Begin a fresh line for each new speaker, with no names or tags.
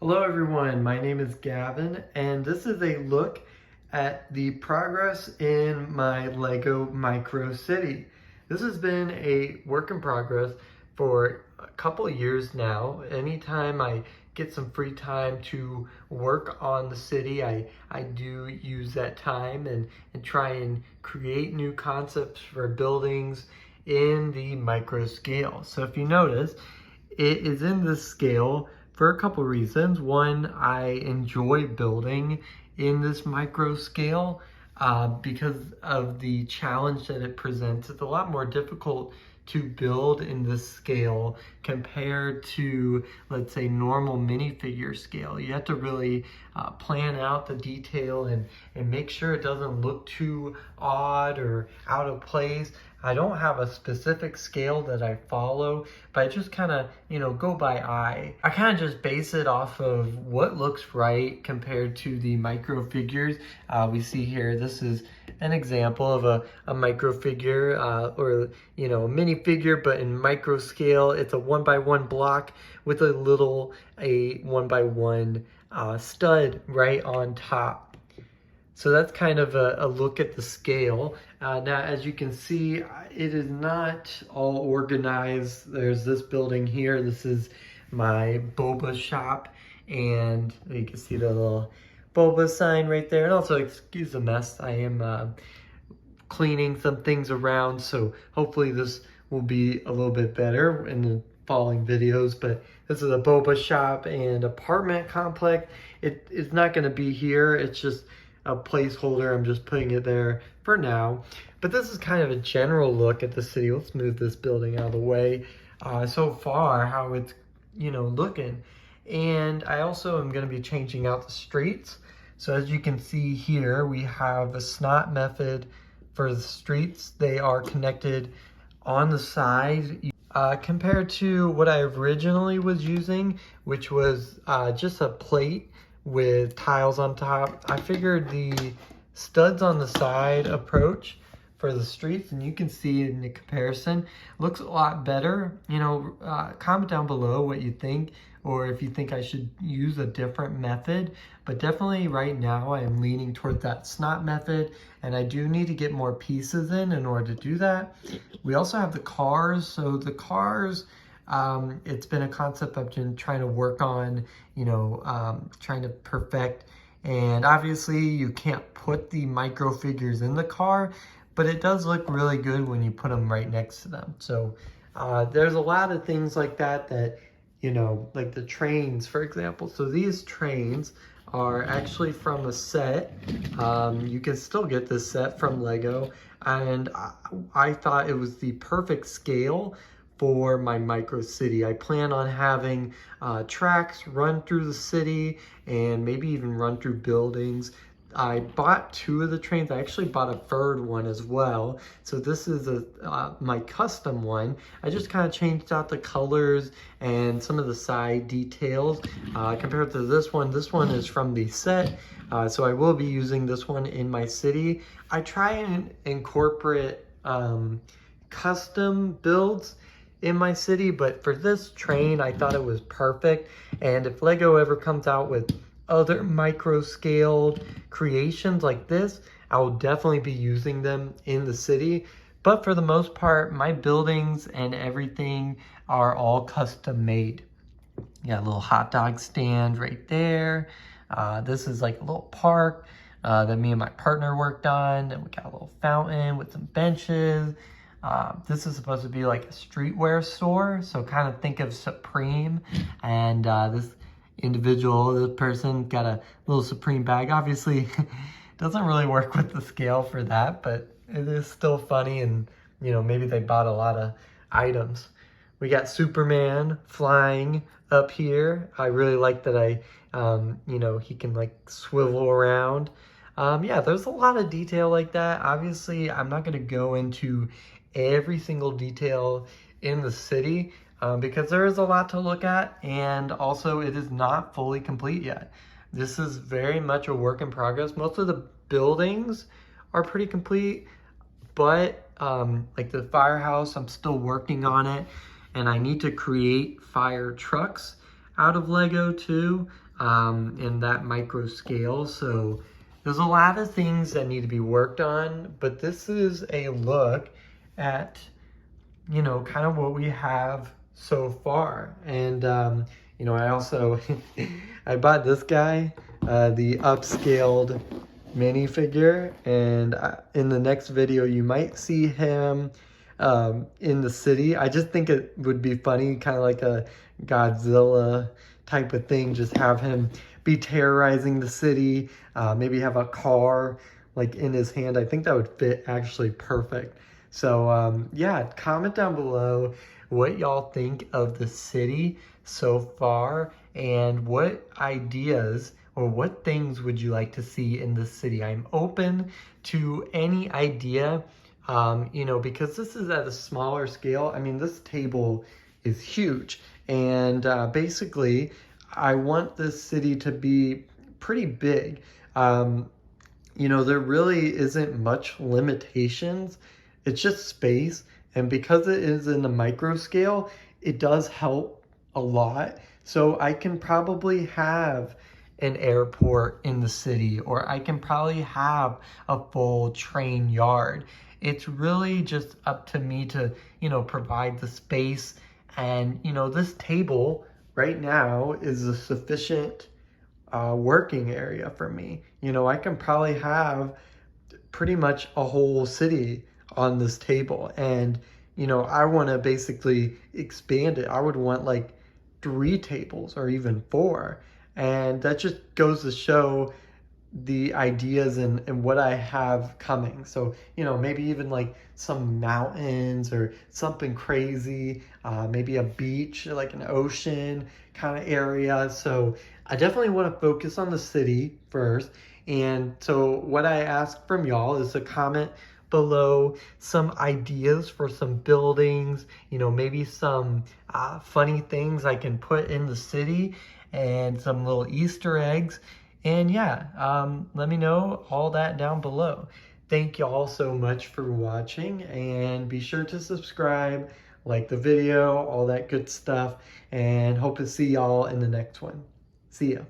Hello everyone, my name is Gavin and this is a look at the progress in my Lego Micro City. This has been a work in progress for a couple of years now. Anytime I get some free time to work on the city, I do use that time and try and create new concepts for buildings in the micro scale. So if you notice, it is in this scale for a couple reasons. One, I enjoy building in this micro scale because of the challenge that it presents. It's a lot more difficult to build in this scale compared to, let's say, normal minifigure scale. You have to really plan out the detail and make sure it doesn't look too odd or out of place. I don't have a specific scale that I follow, but I just kind of, go by eye. I kind of just base it off of what looks right compared to the micro figures we see here. This is an example of a micro figure or, a mini figure, but in micro scale. It's a 1x1 block with a 1x1 stud right on top. So that's kind of a look at the scale. Now, as you can see, it is not all organized. There's this building here. This is my boba shop, and you can see the little boba sign right there. And also, excuse the mess, I am cleaning some things around, so hopefully this will be a little bit better in the following videos. But this is a boba shop and apartment complex. It is not going to be here. It's just a placeholder. I'm just putting it there for now. But this is kind of a general look at the city. Let's move this building out of the way. So far, how it's, looking. And I also am going to be changing out the streets. So as you can see here, we have a snot method for the streets. They are connected on the side. Compared to what I originally was using, which was just a plate with tiles on top, I figured the studs on the side approach for the streets, and you can see in the comparison, looks a lot better. Comment down below what you think, or if you think I should use a different method. But definitely right now I am leaning toward that snot method, and I do need to get more pieces in order to do that. We also have the cars. So the cars, it's been a concept I've been trying to work on, trying to perfect. And obviously you can't put the micro figures in the car, but it does look really good when you put them right next to them. So there's a lot of things like that, like the trains, for example. So these trains are actually from a set. You can still get this set from Lego, and I thought it was the perfect scale for my micro city. I plan on having tracks run through the city and maybe even run through buildings. I bought 2 of the trains. I actually bought a third one as well. So this is my custom one. I just kind of changed out the colors and some of the side details compared to this one. This one is from the set, so I will be using this one in my city. I try and incorporate custom builds in my city, but for this train, I thought it was perfect. And if Lego ever comes out with other micro scaled creations like this, I will definitely be using them in the city. But for the most part, my buildings and everything are all custom made. You got a little hot dog stand right there. This is like a little park that me and my partner worked on. And we got a little fountain with some benches. This is supposed to be like a streetwear store, so kind of think of Supreme. And this person got a little Supreme bag. Obviously, doesn't really work with the scale for that, but it is still funny, and maybe they bought a lot of items. We got Superman flying up here. I really like that he can like swivel around. Yeah, there's a lot of detail like that. Obviously, I'm not going to go into every single detail in the city because there is a lot to look at, and also it is not fully complete yet. This is very much a work in progress. Most of the buildings are pretty complete, but like the firehouse, I'm still working on it, and I need to create fire trucks out of Lego too. in that micro scale. So there's a lot of things that need to be worked on, but this is a look at, you know, kind of what we have so far. And, you know, I also, I bought this guy, the upscaled minifigure, and in the next video you might see him in the city. I just think it would be funny, kind of like a Godzilla type of thing, just have him be terrorizing the city, maybe have a car like in his hand. I think that would fit actually perfect. So yeah, comment down below what y'all think of the city so far, and what ideas or what things would you like to see in the city. I'm open to any idea, you know, because this is at a smaller scale. I mean, this table is huge, and basically I want this city to be pretty big. You know, there really isn't much limitations. It's just space. And because it is in the micro scale, it does help a lot. So I can probably have an airport in the city, or I can probably have a full train yard. It's really just up to me to, you know, provide the space. And, you know, this table right now is a sufficient working area for me. You know, I can probably have pretty much a whole city on this table. And, you know, I want to basically expand it. I would want like 3 tables or even 4. And that just goes to show the ideas and what I have coming. So, you know, maybe even like some mountains or something crazy, maybe a beach, like an ocean kind of area. So I definitely want to focus on the city first. And so what I ask from y'all is to comment below some ideas for some buildings, you know, maybe some funny things I can put in the city, and some little Easter eggs. And yeah, let me know all that down below. Thank you all so much for watching, and be sure to subscribe, like the video, all that good stuff, and hope to see y'all in the next one. See ya.